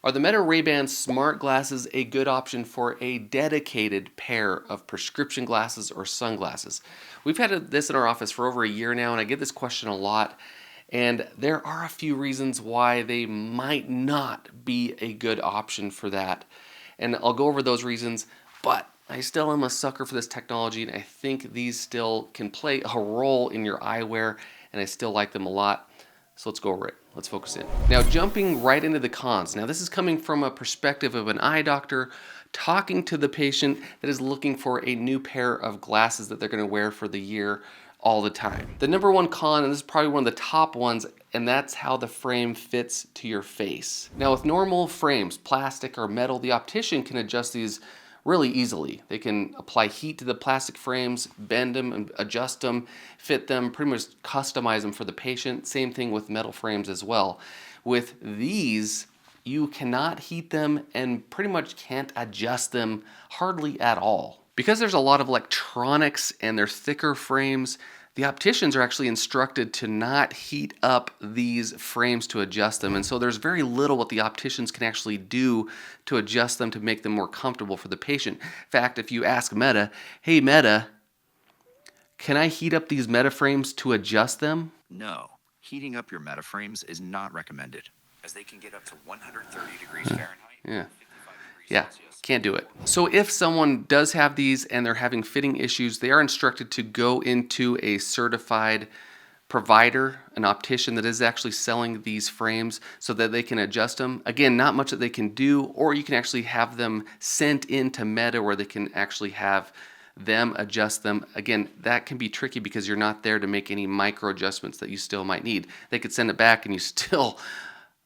Are the Meta Ray-Ban smart glasses a good option for a dedicated pair of prescription glasses or sunglasses? We've had this in our office for over a year now, and I get this question a lot. And there are a few reasons why they might not be a good option for that. And I'll go over those reasons, but I still am a sucker for this technology, and I think these still can play a role in your eyewear, and I still like them a lot. So let's go over it. Let's focus in. Now, jumping right into the cons. Now, this is coming from a perspective of an eye doctor talking to the patient that is looking for a new pair of glasses that they're going to wear for the year all the time. The number one con, and this is probably one of the top ones, and that's how the frame fits to your face. Now, with normal frames, plastic or metal, the optician can adjust these really easily. They can apply heat to the plastic frames, bend them and adjust them, fit them, pretty much customize them for the patient. Same thing with metal frames as well. With these, you cannot heat them and pretty much can't adjust them hardly at all. Because there's a lot of electronics and they're thicker frames, the opticians are actually instructed to not heat up these frames to adjust them. And so there's very little what the opticians can actually do to adjust them to make them more comfortable for the patient. In fact, if you ask Meta, hey Meta, can I heat up these Meta frames to adjust them? No, heating up your Meta frames is not recommended, as they can get up to 130 degrees Fahrenheit. Yeah. 55 degrees Yeah, Celsius. can't do it. So if someone does have these and they're having fitting issues, they are instructed to go into a certified provider, an optician that is actually selling these frames so that they can adjust them. Again, not much that they can do, or you can actually have them sent into Meta where they can actually have them adjust them. Again, that can be tricky because you're not there to make any micro adjustments that you still might need. They could send it back and you still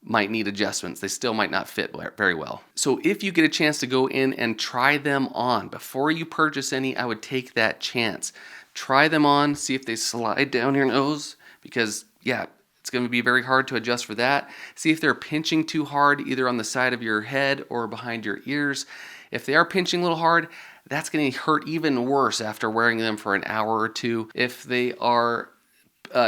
might need adjustments. They still might not fit very well. So if you get a chance to go in and try them on before you purchase any, I would take that chance. Try them on, see if they slide down your nose, because yeah, it's going to be very hard to adjust for that. See if they're pinching too hard, either on the side of your head or behind your ears. If they are pinching a little hard, that's going to hurt even worse after wearing them for an hour or two. If they are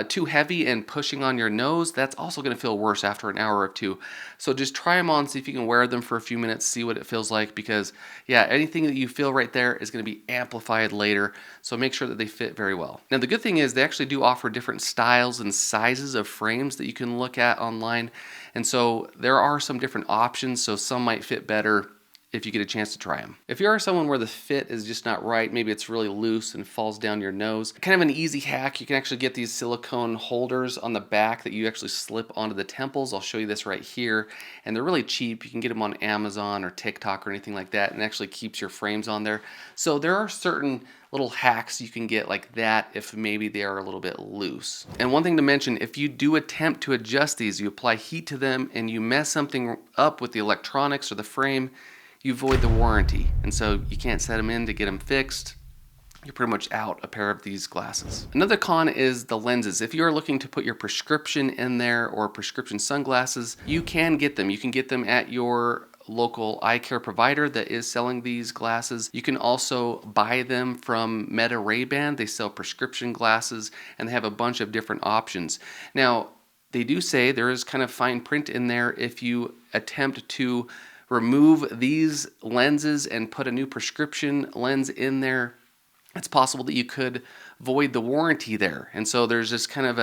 too heavy and pushing on your nose, that's also going to feel worse after an hour or two. So just try them on, see if you can wear them for a few minutes, see what it feels like, because yeah, anything that you feel right there is going to be amplified later. So make sure that they fit very well. Now the good thing is they actually do offer different styles and sizes of frames that you can look at online. And so there are some different options, so some might fit better if you get a chance to try them. If you are someone where the fit is just not right, maybe it's really loose and falls down your nose, kind of an easy hack, you can actually get these silicone holders on the back that you actually slip onto the temples. I'll show you this right here, and they're really cheap. You can get them on Amazon or TikTok or anything like that, and it actually keeps your frames on there. So there are certain little hacks you can get like that if maybe they are a little bit loose. And one thing to mention, if you do attempt to adjust these, you apply heat to them and you mess something up with the electronics or the frame, you void the warranty, and so you can't set them in to get them fixed. You're pretty much out a pair of these glasses. Another con is the lenses. If you're looking to put your prescription in there or prescription sunglasses, you can get them. You can get them at your local eye care provider that is selling these glasses. You can also buy them from Meta Ray-Ban. They sell prescription glasses and they have a bunch of different options. Now, they do say there is kind of fine print in there if you attempt to remove these lenses and put a new prescription lens in there, it's possible that you could void the warranty there. And so there's just kind of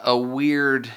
a weird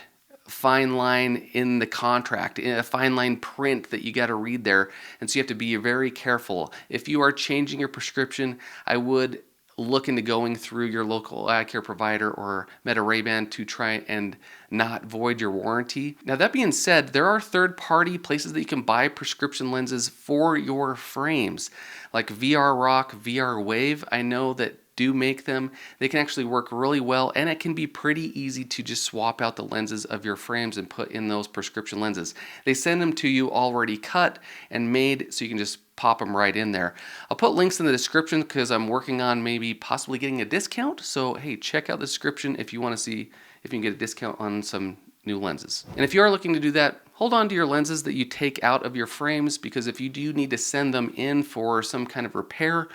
fine line in the contract, a fine line print that you got to read there. And so you have to be very careful. If you are changing your prescription, I would look into going through your local eye care provider or Meta Ray-Ban to try and not void your warranty. Now that being said, there are third-party places that you can buy prescription lenses for your frames, like VR Rock, VR Wave. I know that do make them. They can actually work really well, and it can be pretty easy to just swap out the lenses of your frames and put in those prescription lenses. They send them to you already cut and made, so you can just pop them right in there. I'll put links in the description because I'm working on maybe possibly getting a discount. So hey, check out the description if you want to see if you can get a discount on some new lenses. And if you are looking to do that, hold on to your lenses that you take out of your frames, because if you do need to send them in for some kind of repair,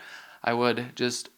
I would just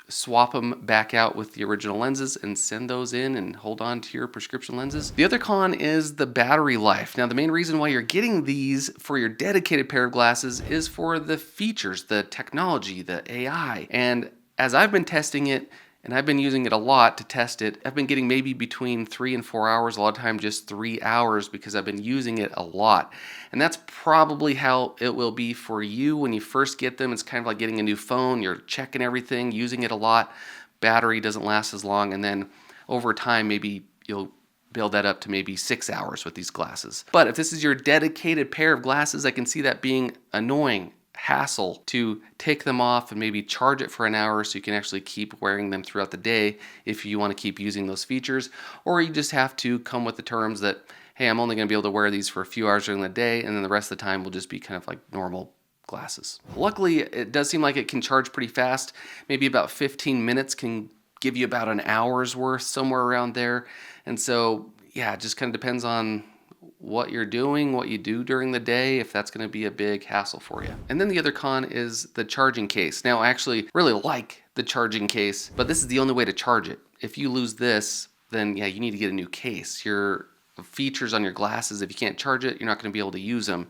swap them back out with the original lenses and send those in and hold on to your prescription lenses. The other con is the battery life. Now, the main reason why you're getting these for your dedicated pair of glasses is for the features, the technology, the AI. And as I've been testing it, and I've been using it a lot to test it, I've been getting maybe between 3 and 4 hours, a lot of time just 3 hours, because I've been using it a lot. And that's probably how it will be for you when you first get them. It's kind of like getting a new phone. You're checking everything, using it a lot. Battery doesn't last as long, and then over time maybe you'll build that up to maybe 6 hours with these glasses. But if this is your dedicated pair of glasses, I can see that being annoying, hassle to take them off and maybe charge it for an hour so you can actually keep wearing them throughout the day if you want to keep using those features. Or you just have to come with the terms that, hey, I'm only going to be able to wear these for a few hours during the day, and then the rest of the time will just be kind of like normal glasses. Luckily, it does seem like it can charge pretty fast. Maybe about 15 minutes can give you about an hour's worth, somewhere around there. And so, yeah, it just kind of depends on what you're doing, what you do during the day, if that's going to be a big hassle for you. And then the other con is the charging case. Now, I actually really like the charging case, but this is the only way to charge it. If you lose this, then yeah, you need to get a new case. Your features on your glasses, if you can't charge it, you're not going to be able to use them.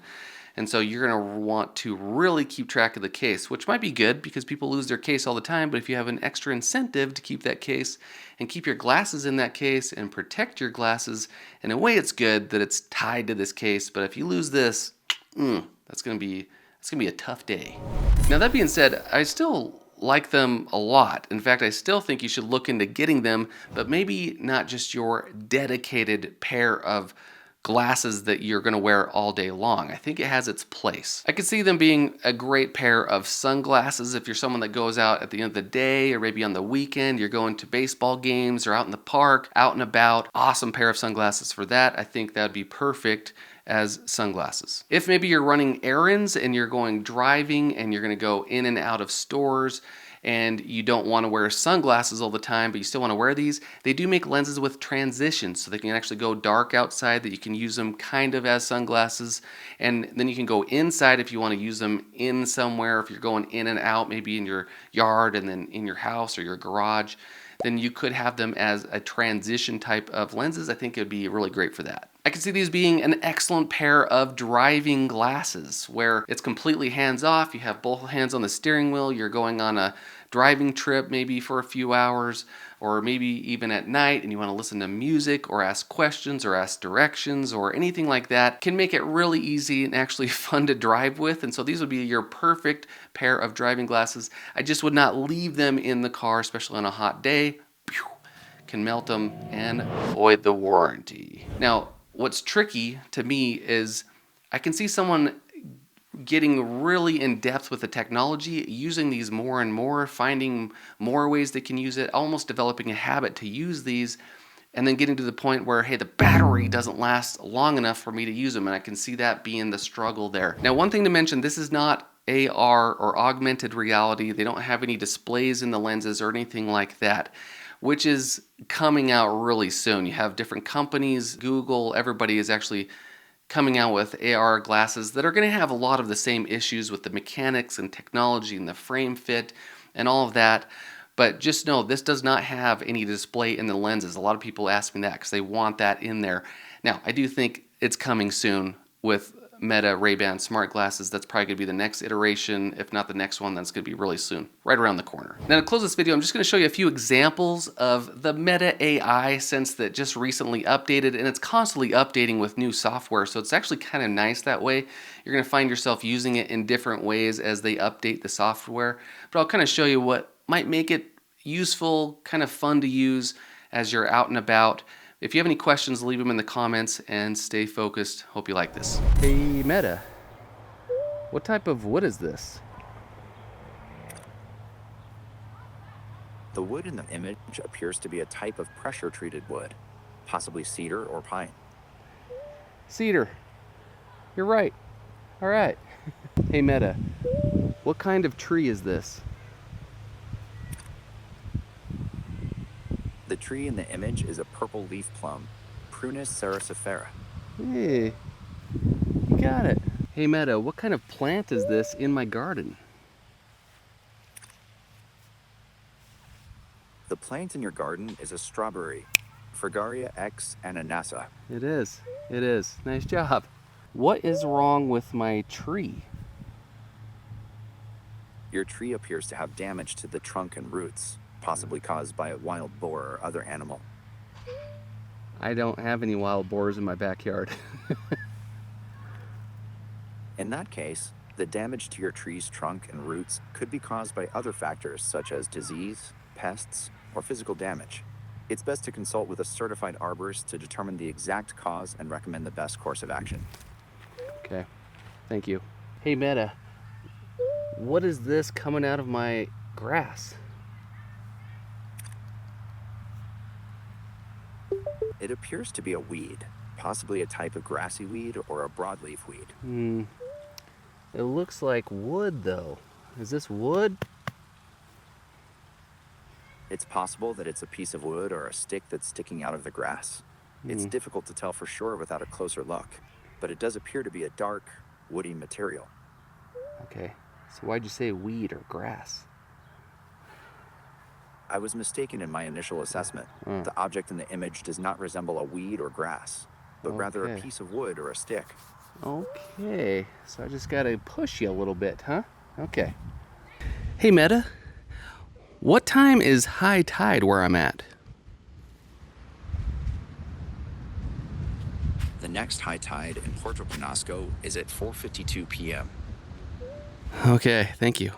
And so you're going to want to really keep track of the case, which might be good because people lose their case all the time. But if you have an extra incentive to keep that case and keep your glasses in that case and protect your glasses, in a way it's good that it's tied to this case. But if you lose this, that's going to be a tough day. Now, that being said, I still like them a lot. In fact, I still think you should look into getting them, but maybe not just your dedicated pair of glasses that you're going to wear all day long. I think it has its place. I could see them being a great pair of sunglasses if you're someone that goes out at the end of the day or maybe on the weekend, you're going to baseball games or out in the park, out and about. Awesome pair of sunglasses for that. I think that would be perfect as sunglasses. If maybe you're running errands and you're going driving and you're going to go in and out of stores and you don't want to wear sunglasses all the time, but you still want to wear these, they do make lenses with transitions, so they can actually go dark outside, that you can use them kind of as sunglasses, and then you can go inside if you want to use them in somewhere, if you're going in and out, maybe in your yard and then in your house or your garage, then you could have them as a transition type of lenses. I think it would be really great for that. I can see these being an excellent pair of driving glasses where it's completely hands off. You have both hands on the steering wheel. You're going on a driving trip maybe for a few hours, or maybe even at night, and you want to listen to music or ask questions or ask directions or anything like that. Can make it really easy and actually fun to drive with. And so these would be your perfect pair of driving glasses. I just would not leave them in the car, especially on a hot day. Can melt them and void the warranty. Now, what's tricky to me is I can see someone getting really in depth with the technology, using these more and more, finding more ways they can use it, almost developing a habit to use these, and then getting to the point where, hey, the battery doesn't last long enough for me to use them, and I can see that being the struggle there. Now, one thing to mention, this is not AR or augmented reality. They don't have any displays in the lenses or anything like that, which is coming out really soon. You have different companies, Google, everybody is actually coming out with AR glasses that are going to have a lot of the same issues with the mechanics and technology and the frame fit and all of that. But just know this does not have any display in the lenses. A lot of people ask me that because they want that in there. Now, I do think it's coming soon with Meta Ray-Ban smart glasses. That's probably going to be the next iteration, if not the next one. That's going to be really soon, right around the corner. Now, to close this video, I'm just going to show you a few examples of the Meta AI Sense that just recently updated, and it's constantly updating with new software, so it's actually kind of nice that way. You're going to find yourself using it in different ways as they update the software, but I'll kind of show you what might make it useful, kind of fun to use as you're out and about. If you have any questions, leave them in the comments and stay focused. Hope you like this. Hey Meta, what type of wood is this? The wood in the image appears to be a type of pressure-treated wood, possibly cedar or pine. Cedar. You're right. All right. Hey Meta, what kind of tree is this? The tree in the image is a purple leaf plum, Prunus cerasifera. Hey, you got it. Hey Meta, what kind of plant is this in my garden? The plant in your garden is a strawberry, Fragaria X ananassa. It is. It is. Nice job. What is wrong with my tree? Your tree appears to have damage to the trunk and roots, possibly caused by a wild boar or other animal. I don't have any wild boars in my backyard. In that case, the damage to your tree's trunk and roots could be caused by other factors such as disease, pests, or physical damage. It's best to consult with a certified arborist to determine the exact cause and recommend the best course of action. Okay, thank you. Hey Meta, what is this coming out of my grass? It appears to be a weed, possibly a type of grassy weed or a broadleaf weed. It looks like wood though. Is this wood? It's possible that it's a piece of wood or a stick that's sticking out of the grass. It's difficult to tell for sure without a closer look, but it does appear to be a dark, woody material. Okay, so why'd you say weed or grass? I was mistaken in my initial assessment. The object in the image does not resemble a weed or grass, but rather a Okay. piece of wood or a stick. Okay, so I just gotta push you a little bit, huh? Okay. Hey Meta, what time is high tide where I'm at? The next high tide in Puerto Penasco is at 4:52 p.m. Okay, thank you.